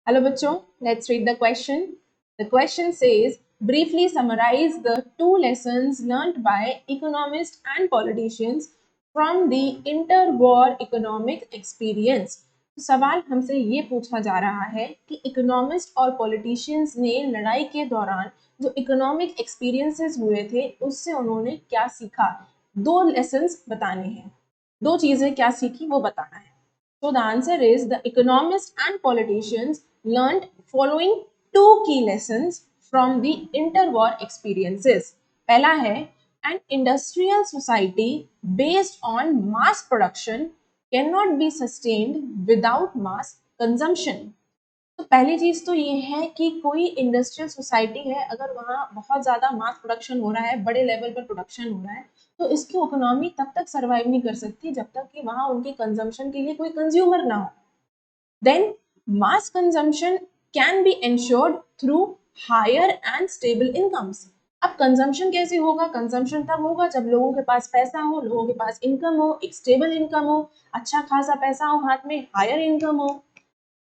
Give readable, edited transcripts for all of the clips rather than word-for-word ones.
Hello bachcho, let's read the question. The question says, briefly summarize the two lessons learnt by economists and politicians from the interwar economic experience. तो सवाल हमसे ये पूछा जा रहा है कि इकोनॉमिस्ट और पॉलिटिशियंस ने लड़ाई के दौरान जो इकोनॉमिक एक्सपीरियंसेस हुए थे उससे उन्होंने क्या सीखा। दो लेसन्स बताने हैं, दो चीजें क्या सीखी वो बताना है। So the answer is the economists and politicians learned following two key lessons from the interwar experiences. पहला है, an industrial society based on mass production cannot be sustained without mass consumption. तो पहली चीज तो ये है कि कोई इंडस्ट्रियल सोसाइटी है, अगर वहाँ बहुत ज्यादा मास प्रोडक्शन हो रहा है, बड़े लेवल पर प्रोडक्शन हो रहा है, तो इसकी इकोनॉमी तब तक सरवाइव नहीं कर सकती जब तक कि वहाँ उनके कंजम्पशन के लिए कोई कंज्यूमर ना हो। Then mass consumption can be ensured through higher and stable incomes. अब कंजम्पशन कैसे होगा? कंजम्पशन तब होगा जब लोगों के पास पैसा हो, लोगों के पास इनकम हो, एक स्टेबल इनकम हो, अच्छा खासा पैसा हो हाथ में, हायर इनकम हो।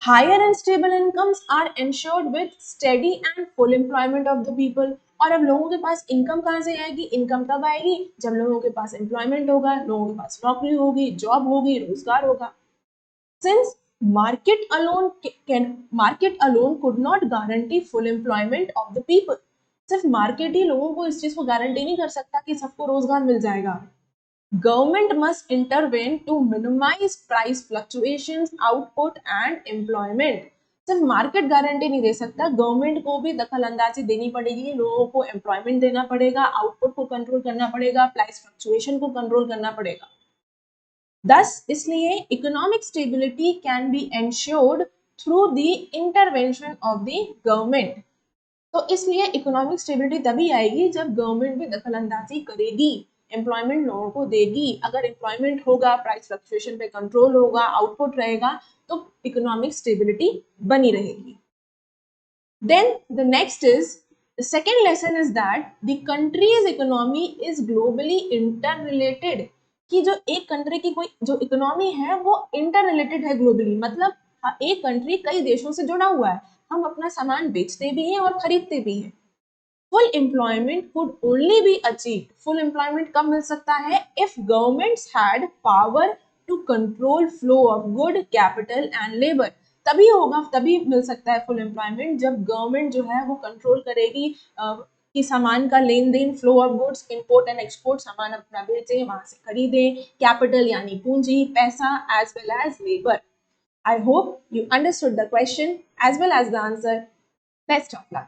Higher and stable incomes are ensured with steady and full employment of the people. और अब लोगों के पास इनकम कहाँ से आएगी? इनकम तब आएगी जब लोगों के पास एम्प्लॉयमेंट होगा, लोगों के पास नौकरी होगी, जॉब होगी, रोजगार होगा। Since market alone could not guarantee full employment of the people. सिर्फ मार्केट ही लोगों को इस चीज को गारंटी नहीं कर सकता कि सबको रोजगार मिल जाएगा। Government must intervene to minimize price fluctuations, output and employment. सिर्फ मार्केट गारंटी नहीं दे सकता, गवर्नमेंट को भी दखल अंदाजी देनी पड़ेगी, लोगों को एम्प्लॉयमेंट देना पड़ेगा, आउटपुट को कंट्रोल करना पड़ेगा, प्राइस फ्लक्चुएशन को कंट्रोल करना पड़ेगा। Thus, इसलिए economic stability can be ensured through the intervention of the government. तो इसलिए इकोनॉमिक स्टेबिलिटी तभी आएगी जब गवर्नमेंट भी दखल अंदाजी करेगी, एम्प्लॉयमेंट लोगों को देगी। अगर एम्प्लॉयमेंट होगा, प्राइस फ्लक्चुएशन पे कंट्रोल होगा, आउटपुट रहेगा, तो इकोनॉमिक स्टेबिलिटी बनी रहेगी। Then the next is the second lesson is that the country's economy is globally interrelated. कि जो एक कंट्री की कोई जो इकोनॉमी है वो इंटर रिलेटेड है ग्लोबली, मतलब एक कंट्री कई देशों से जुड़ा हुआ है, हम अपना सामान बेचते भी हैं और खरीदते भी हैं। Full employment could only be achieve, full employment कब मिल सकता है? If governments had power to control flow of good, capital and labour. तभी होगा, तभी मिल सकता है फुल एम्प्लॉयमेंट जब गवर्नमेंट जो है वो कंट्रोल करेगी कि सामान का लेन देन, flow of goods, import and export, सामान अपना बेचे, वहां से खरीदे, कैपिटल यानी पूंजी, पैसा, as well as labour. I hope you understood the question as well as the answer. Best of luck.